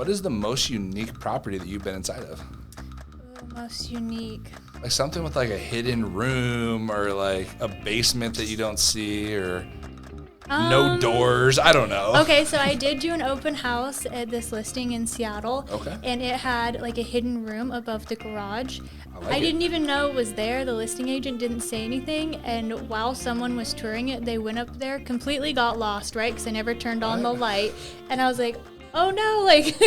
What is the most unique property that you've been inside of? Most unique. Like something with like a hidden room or like a basement that you don't see or no doors. I don't know. Okay, so I did do an open house at this listing in Seattle. Okay. And it had like a hidden room above the garage. I didn't even know it was there. The listing agent didn't say anything. And while someone was touring it, they went up there, completely got lost, right? Because I never turned on the light. And I was like, oh no, like,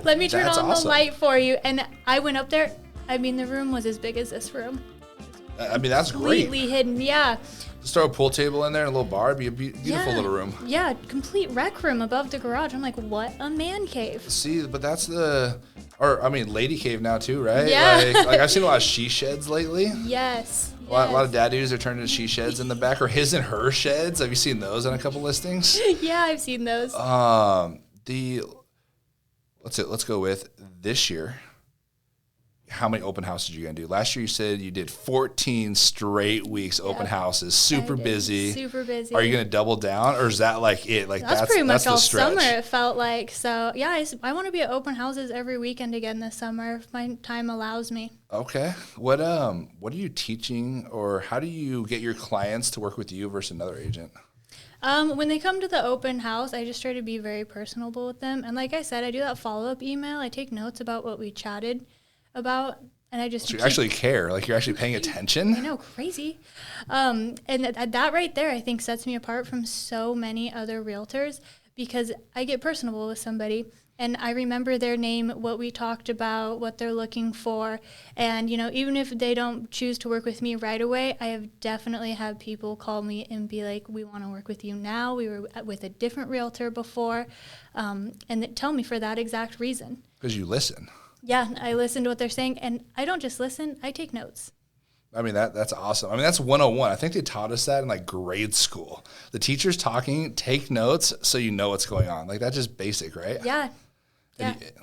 let me turn on the light for you. And I went up there. I mean, the room was as big as this room. I mean, that's great. Completely hidden, yeah. Just throw a pool table in there and a little bar. It'd be a beautiful little room. Yeah, complete rec room above the garage. I'm like, what a man cave. See, but that's lady cave now too, right? Yeah. Like I've seen a lot of she sheds lately. Yes. A lot of dad dudes are turning into she sheds in the back, or his and her sheds. Have you seen those on a couple listings? Yeah, I've seen those. Let's go with this year. How many open houses are you going to do? Last year you said you did 14 straight weeks open houses. Super busy. Super busy. Are you going to double down, or is that like it? Like that's pretty much all stretch. summer, it felt like. So, yeah, I want to be at open houses every weekend again this summer if my time allows me. Okay. What are you teaching, or how do you get your clients to work with you versus another agent? When they come to the open house, I just try to be very personable with them. And like I said, I do that follow-up email. I take notes about what we chatted about, and I just... So you actually care, like you're actually paying attention? I know, crazy. And that right there, I think, sets me apart from so many other realtors, because I get personable with somebody, and I remember their name, what we talked about, what they're looking for, and, even if they don't choose to work with me right away, I have definitely had people call me and be like, we want to work with you now. We were with a different realtor before, and tell me for that exact reason. Because you listen. Yeah, I listen to what they're saying, and I don't just listen, I take notes. I mean, that's awesome. I mean, that's 101. I think they taught us that in like grade school. The teacher's talking, take notes so you know what's going on. Like that's just basic, right? Yeah.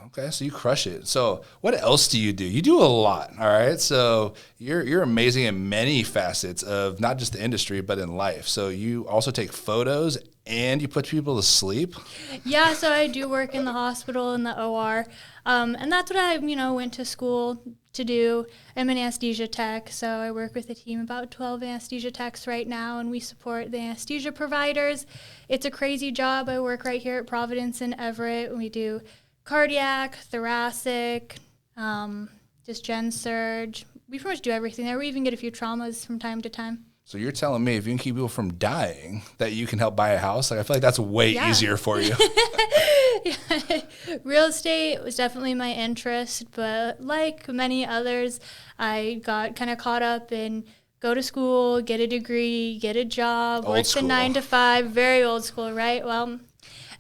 Okay, so you crush it. So what else do? You do a lot, all right? So you're amazing in many facets of not just the industry, but in life. So you also take photos and you put people to sleep? Yeah, so I do work in the hospital, in the OR, and that's what I, went to school to do. I'm an Anesthesia Tech, so I work with a team of about 12 Anesthesia Techs right now, and we support the anesthesia providers. It's a crazy job. I work right here at Providence in Everett, and we do cardiac, thoracic, just gen surge. We pretty much do everything there. We even get a few traumas from time to time. So you're telling me if you can keep people from dying, that you can help buy a house? Like I feel like that's way easier for you. Real estate was definitely my interest, but like many others, I got kind of caught up in go to school, get a degree, get a job, work the 9 to 5, very old school, right? Well,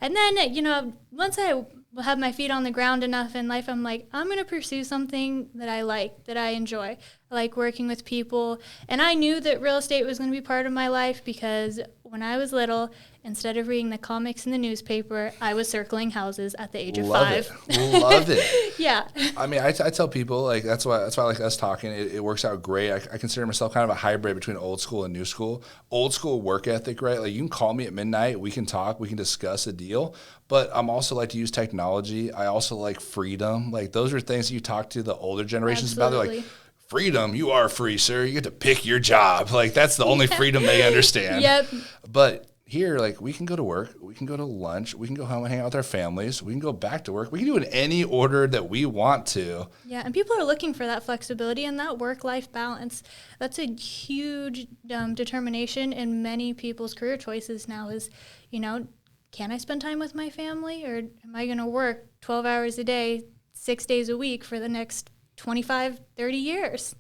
and then, once I have my feet on the ground enough in life, I'm like, I'm going to pursue something that I like, that I enjoy. I like working with people. And I knew that real estate was going to be part of my life because when I was little, instead of reading the comics in the newspaper, I was circling houses at the age of 5. Love it. Yeah. I mean, I tell people, like, that's why I like us talking. It works out great. I consider myself kind of a hybrid between old school and new school. Old school work ethic, right? Like, you can call me at midnight. We can talk. We can discuss a deal. But I'm also like to use technology. I also like freedom. Like, those are things that you talk to the older generations about. They're like, freedom, you are free, sir. You get to pick your job. Like, that's the only freedom they understand. Yep. But here, like, we can go to work, we can go to lunch, we can go home and hang out with our families, we can go back to work, we can do it in any order that we want to. Yeah, and people are looking for that flexibility and that work-life balance. That's a huge determination in many people's career choices now is, can I spend time with my family, or am I going to work 12 hours a day, 6 days a week for the next 25, 30 years?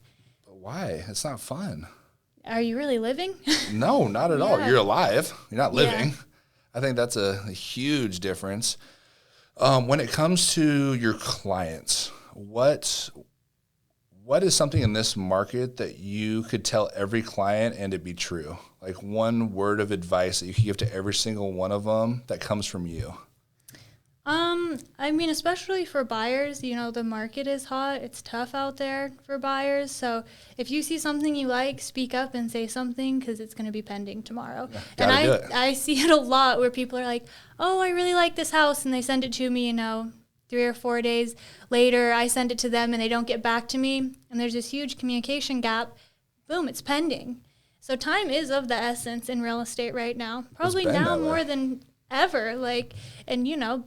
But why? It's not fun. Are you really living? No, not at all. You're alive. You're not living. Yeah. I think that's a huge difference. When it comes to your clients, what is something in this market that you could tell every client and it be true? Like one word of advice that you could give to every single one of them that comes from you. I mean, especially for buyers, the market is hot. It's tough out there for buyers. So if you see something you like, speak up and say something because it's going to be pending tomorrow. Yeah, and I see it a lot where people are like, oh, I really like this house. And they send it to me, 3 or 4 days later, I send it to them and they don't get back to me, and there's this huge communication gap, boom, it's pending. So time is of the essence in real estate right now, probably now more than ever. Like, and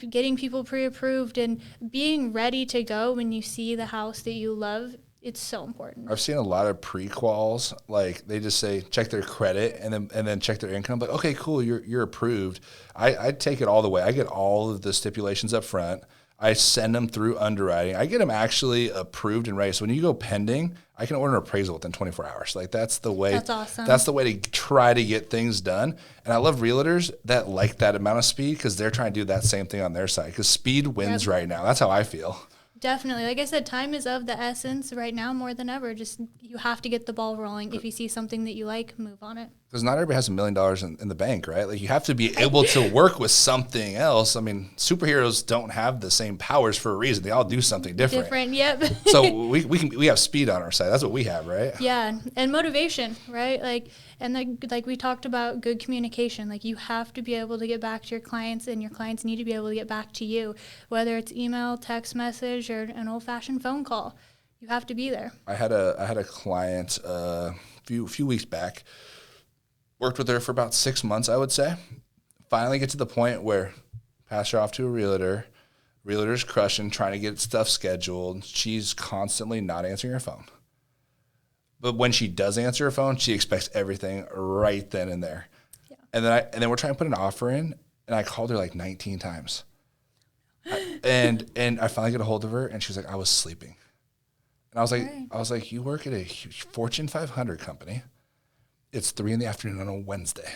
getting people pre-approved and being ready to go when you see the house that you love, it's so important. I've seen a lot of pre-quals, like they just say check their credit and then check their income. Like, okay, cool, you're approved. I take it all the way. I get all of the stipulations up front. I send them through underwriting. I get them actually approved and ready. So when you go pending, I can order an appraisal within 24 hours. Like that's the way. That's awesome. That's the way to try to get things done. And I love realtors that like that amount of speed because they're trying to do that same thing on their side. Because speed wins right now. That's how I feel. Definitely. Like I said, time is of the essence right now more than ever. Just you have to get the ball rolling. If you see something that you like, move on it. Because not everybody has $1 million in the bank, right? Like you have to be able to work with something else. I mean, superheroes don't have the same powers for a reason. They all do something different. Yep. So we have speed on our side. That's what we have, right? Yeah, and motivation, right? Like we talked about good communication. Like you have to be able to get back to your clients, and your clients need to be able to get back to you, whether it's email, text message, or an old-fashioned phone call. You have to be there. I had a client a few weeks back. Worked with her for about 6 months, I would say. Finally get to the point where pass her off to a realtor. Realtor's crushing, trying to get stuff scheduled. She's constantly not answering her phone. But when she does answer her phone, she expects everything right then and there. Yeah. And then we're trying to put an offer in, and I called her like 19 times. And I finally get a hold of her, and she was like, I was sleeping. And I was like, you work at a huge Fortune 500 company. It's 3 p.m. on a Wednesday.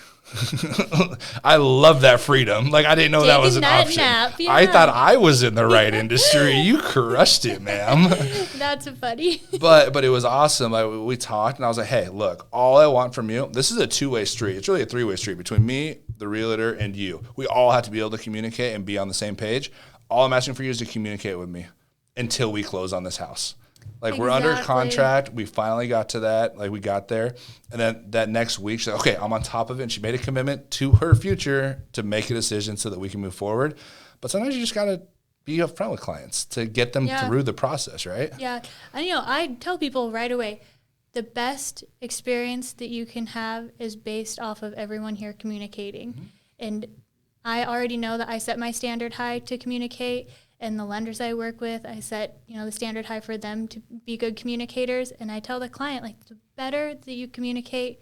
I love that freedom. Like I didn't know that was an option. Nap, yeah. I thought I was in the right industry. You crushed it, ma'am. That's funny. But it was awesome. We talked, and I was like, hey, look, all I want from you, this is a two-way street. It's really a three-way street between me, the realtor, and you. We all have to be able to communicate and be on the same page. All I'm asking for you is to communicate with me until we close on this house. Like we're under contract. We finally got to that. Like we got there. And then that next week, she's like, okay, I'm on top of it. And she made a commitment to her future to make a decision so that we can move forward. But sometimes you just got to be upfront with clients to get them through the process, right? Yeah. And, I tell people right away, the best experience that you can have is based off of everyone here communicating. Mm-hmm. And I already know that I set my standard high to communicate. And the lenders I work with, I set, the standard high for them to be good communicators. And I tell the client, like, the better that you communicate,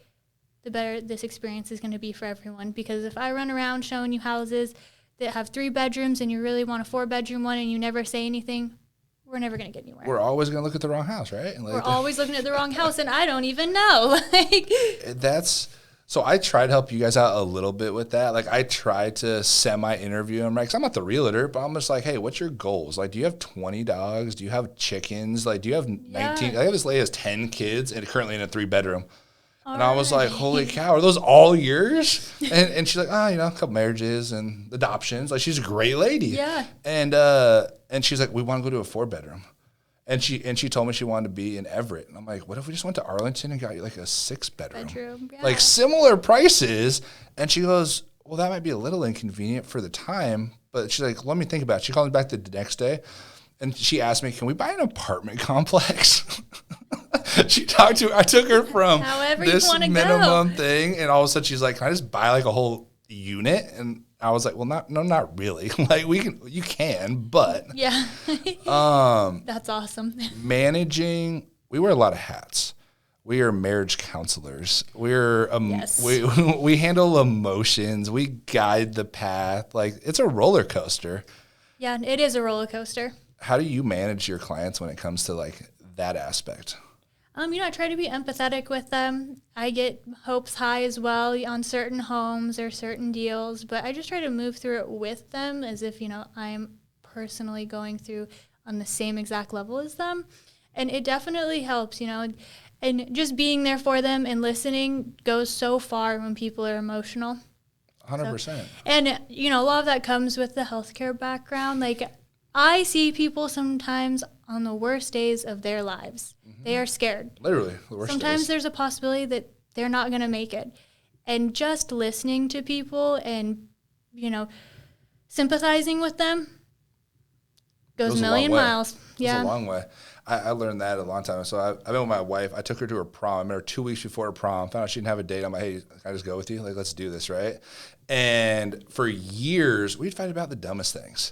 the better this experience is going to be for everyone. Because if I run around showing you houses that have 3 bedrooms and you really want a 4-bedroom one and you never say anything, we're never going to get anywhere. We're always going to look at the wrong house, right? We're always looking at the wrong house, and I don't even know. So I try to help you guys out a little bit with that. Like I try to semi-interview them, right? Because I'm not the realtor, but I'm just like, hey, what's your goals? Like, do you have 20 dogs? Do you have chickens? Like, do you have 19? I have this lady has 10 kids and currently in a 3-bedroom. And I was like, holy cow, are those all yours? And she's like, a couple marriages and adoptions. Like she's a great lady. Yeah. And she's like, we want to go to a 4-bedroom. And she told me she wanted to be in Everett. And I'm like, what if we just went to Arlington and got you like a 6-bedroom? Yeah. Like similar prices. And she goes, well, that might be a little inconvenient for the time. But she's like, let me think about it. She called me back the next day. And she asked me, can we buy an apartment complex? I took her from this minimum thing. And all of a sudden she's like, can I just buy like a whole unit? And I was like, well, not really. Like you can, but yeah, that's awesome. Managing, we wear a lot of hats. We are marriage counselors. We're we handle emotions. We guide the path. Like it's a roller coaster. Yeah, it is a roller coaster. How do you manage your clients when it comes to like that aspect? I try to be empathetic with them. I get hopes high as well on certain homes or certain deals, but I just try to move through it with them as if, I'm personally going through on the same exact level as them. And it definitely helps, and just being there for them and listening goes so far when people are emotional. 100%. So, and, a lot of that comes with the healthcare background. Like, I see people sometimes on the worst days of their lives. Mm-hmm. They are scared. Literally, the worst Sometimes days. There's a possibility that they're not going to make it. And just listening to people and, sympathizing with them, Goes a million miles. Yeah. Goes a long way. I learned that a long time. So I've been with my wife. I took her to her prom. I met her 2 weeks before her prom. Found out she didn't have a date. I'm like, hey, can I just go with you? Like, let's do this, right? And for years, we'd fight about the dumbest things.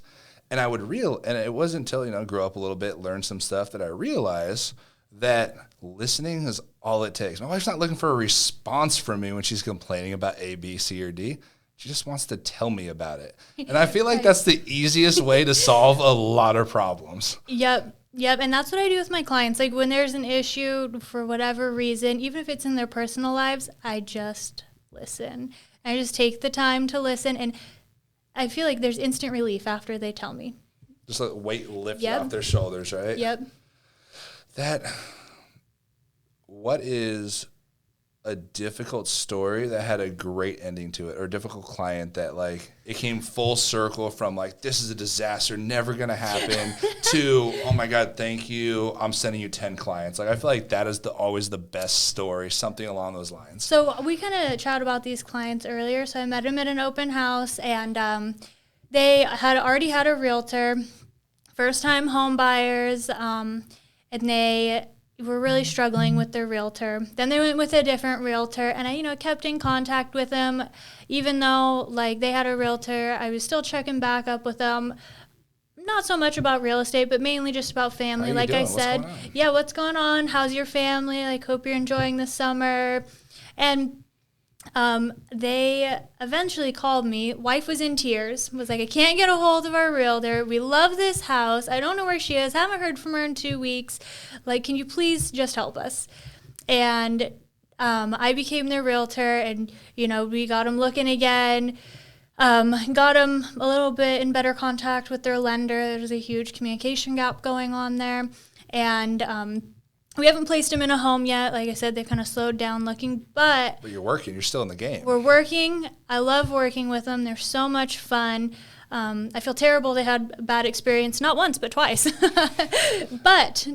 And and it wasn't until, grow up a little bit, learn some stuff that I realized that listening is all it takes. My wife's not looking for a response from me when she's complaining about A, B, C, or D. She just wants to tell me about it. And I feel like that's the easiest way to solve a lot of problems. Yep. And that's what I do with my clients. Like when there's an issue for whatever reason, even if it's in their personal lives, I just listen. I just take the time to listen. And I feel like there's instant relief after they tell me. Just like weight lifted off their shoulders, right? Yep. What is a difficult story that had a great ending to it, or a difficult client that like it came full circle from like, this is a disaster, never going to happen to, oh my God, thank you, I'm sending you 10 clients. Like I feel like that is always the best story, something along those lines. So we kind of chatted about these clients earlier. So I met them at an open house, and they had already had a realtor, first time home buyers, and they were really struggling with their realtor. Then they went with a different realtor, and I, kept in contact with them. Even though, like, they had a realtor, I was still checking back up with them. Not so much about real estate, but mainly just about family. Like I said, what's going on? How's your family? Like, hope you're enjoying the summer. And they eventually called me. Wife was in tears, was like, I can't get a hold of our realtor. We love this house. I don't know where she is. Haven't heard from her in 2 weeks. Like, can you please just help us? And I became their realtor, and, we got them looking again. Got them a little bit in better contact with their lender. There's a huge communication gap going on there. And we haven't placed them in a home yet. Like I said, they kind of slowed down looking, but you're working. You're still in the game. We're working. I love working with them. They're so much fun. I feel terrible they had a bad experience, not once, but twice. But,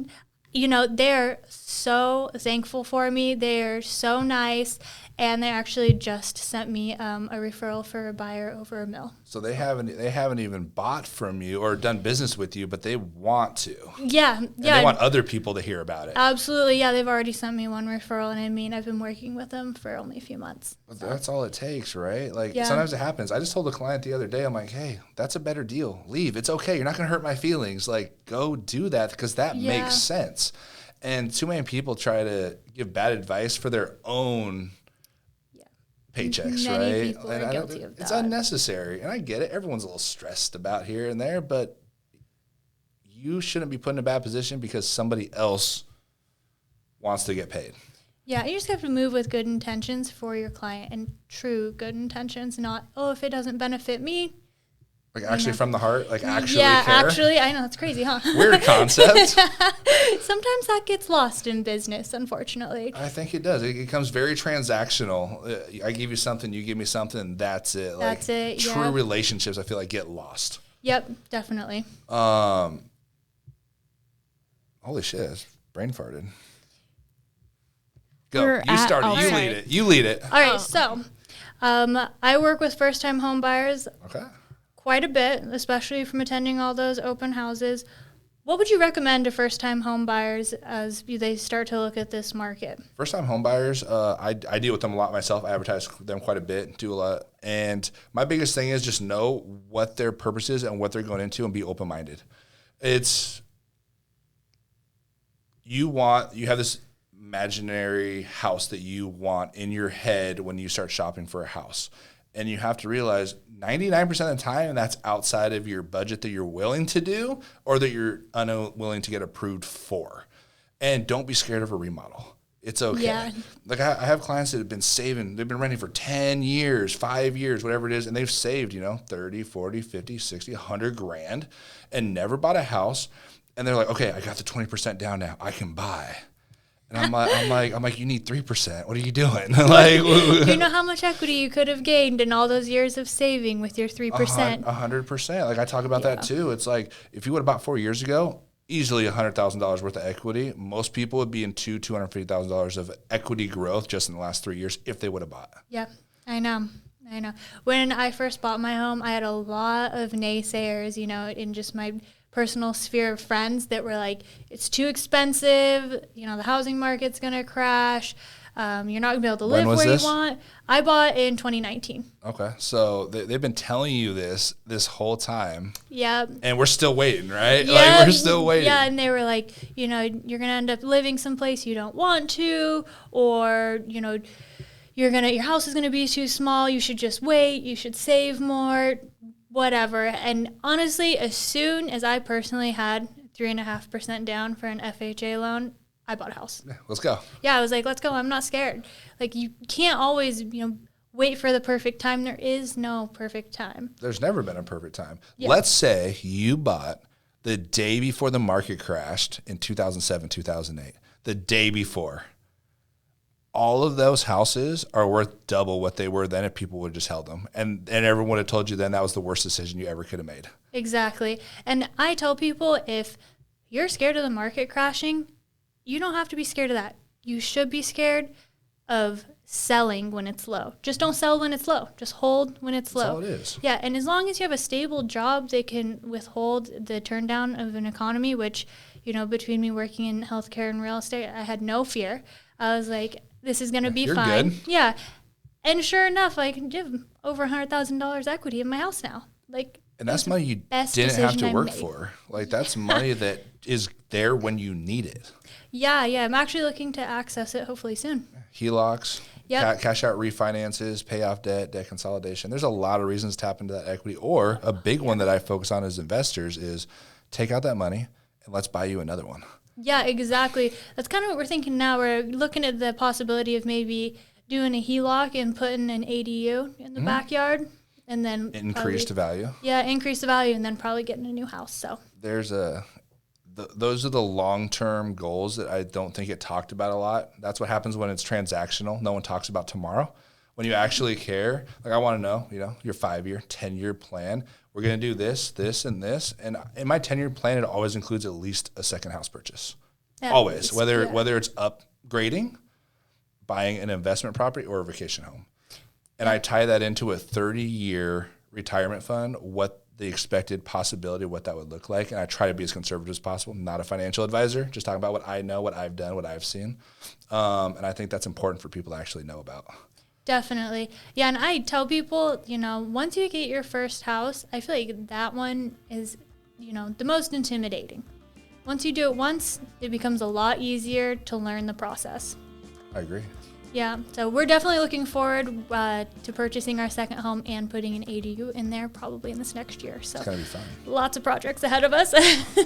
they're so thankful for me. They're so nice. And they actually just sent me a referral for a buyer over $1 million. So they haven't even bought from you or done business with you, but they want to. Yeah. And they want other people to hear about it. Absolutely. Yeah, they've already sent me one referral, and I've been working with them for only a few months. So. That's all it takes, right? Like sometimes it happens. I just told a client the other day, I'm like, hey, that's a better deal. Leave. It's okay. You're not going to hurt my feelings. Like, go do that because that makes sense. And too many people try to give bad advice for their own paychecks, Many right? People are guilty of that. It's unnecessary, and I get it. Everyone's a little stressed about here and there, but you shouldn't be put in a bad position because somebody else wants to get paid. Yeah, you just have to move with good intentions for your client, and true good intentions, not, if it doesn't benefit me. Like actually from the heart, like actually care. Actually, I know, it's crazy, huh? Weird concept. Sometimes that gets lost in business, unfortunately. I think it does. It becomes very transactional. I give you something, you give me something, that's it. That's it, True relationships, I feel like, get lost. Yep, definitely. Holy shit, brain farted. Go. You started. You lead it. You lead it. All right, so I work with first-time home buyers. Okay. Quite a bit, especially from attending all those open houses. What would you recommend to first-time home buyers as they start to look at this market? First-time home buyers, I deal with them a lot myself. I advertise them quite a bit, do a lot. And my biggest thing is just know what their purpose is and what they're going into and be open-minded. You have this imaginary house that you want in your head when you start shopping for a house. And you have to realize 99% of the time that's outside of your budget that you're willing to do or that you're unwilling to get approved for. And don't be scared of a remodel. It's okay. Yeah. Like I have clients that have been saving. They've been renting for 10 years, 5 years, whatever it is. And they've saved, 30, 40, 50, 60, 100 grand and never bought a house. And they're like, okay, I got the 20% down now. I can buy. And I'm like, you need 3%. What are you doing? Like, do you know how much equity you could have gained in all those years of saving with your 3%? 100%. Like I talk about that too. It's like if you would have bought 4 years ago, easily $100,000 worth of equity. Most people would be in $250,000 of equity growth just in the last 3 years if they would have bought. Yeah, I know. When I first bought my home, I had a lot of naysayers, in just my personal sphere of friends that were like, it's too expensive, the housing market's going to crash, you're not going to be able to live where you want. I bought in 2019. Okay. So they've been telling you this whole time. Yeah. And we're still waiting, right? Yeah, Like, we're still waiting. Yeah, and they were like, you're going to end up living someplace you don't want to, or, your house is going to be too small. You should just wait. You should save more, whatever. And honestly, as soon as I personally had 3.5% down for an FHA loan, I bought a house. Yeah, let's go. Yeah, I was like, let's go. I'm not scared. Like, you can't always, wait for the perfect time. There is no perfect time. There's never been a perfect time. Yeah. Let's say you bought the day before the market crashed in 2007, 2008. The day before. All of those houses are worth double what they were then if people would have just held them. And everyone would have told you then that was the worst decision you ever could have made. Exactly. And I tell people, if you're scared of the market crashing, you don't have to be scared of that. You should be scared of selling when it's low. Just don't sell when it's low. Just hold when it's low. That's all it is. Yeah, and as long as you have a stable job that can withhold the turndown of an economy, which, between me working in healthcare and real estate, I had no fear. I was like, this is going to be You're fine. good. Yeah. And sure enough, I can give over $100,000 equity in my house now. And that's money you didn't have to work for. Like, that's money that is there when you need it. Yeah. I'm actually looking to access it hopefully soon. HELOCs, Yep. cash out refinances, pay off debt consolidation. There's a lot of reasons to tap into that equity. Or a big one that I focus on as investors is take out that money and let's buy you another one. Yeah, exactly. That's kind of what we're thinking now. We're looking at the possibility of maybe doing a HELOC and putting an ADU in the backyard, and then Increase the value. Yeah, increase the value, and then probably getting a new house. So those are the long-term goals that I don't think get talked about a lot. That's what happens when it's transactional. No one talks about tomorrow. When you actually care, like, I want to know, your 5-year, 10-year plan. We're going to do this, this, and this. And in my 10-year plan, it always includes at least a second house purchase. Always, whether it's upgrading, buying an investment property, or a vacation home. And I tie that into a 30-year retirement fund, what the expected possibility of what that would look like. And I try to be as conservative as possible. I'm not a financial advisor, just talking about what I know, what I've done, what I've seen. And I think that's important for people to actually know about. Definitely. Yeah, and I tell people, once you get your first house, I feel like that one is, the most intimidating. Once you do it once, it becomes a lot easier to learn the process. I agree. Yeah, so we're definitely looking forward to purchasing our second home and putting an ADU in there probably in this next year. So It's going to be fun. Lots of projects ahead of us.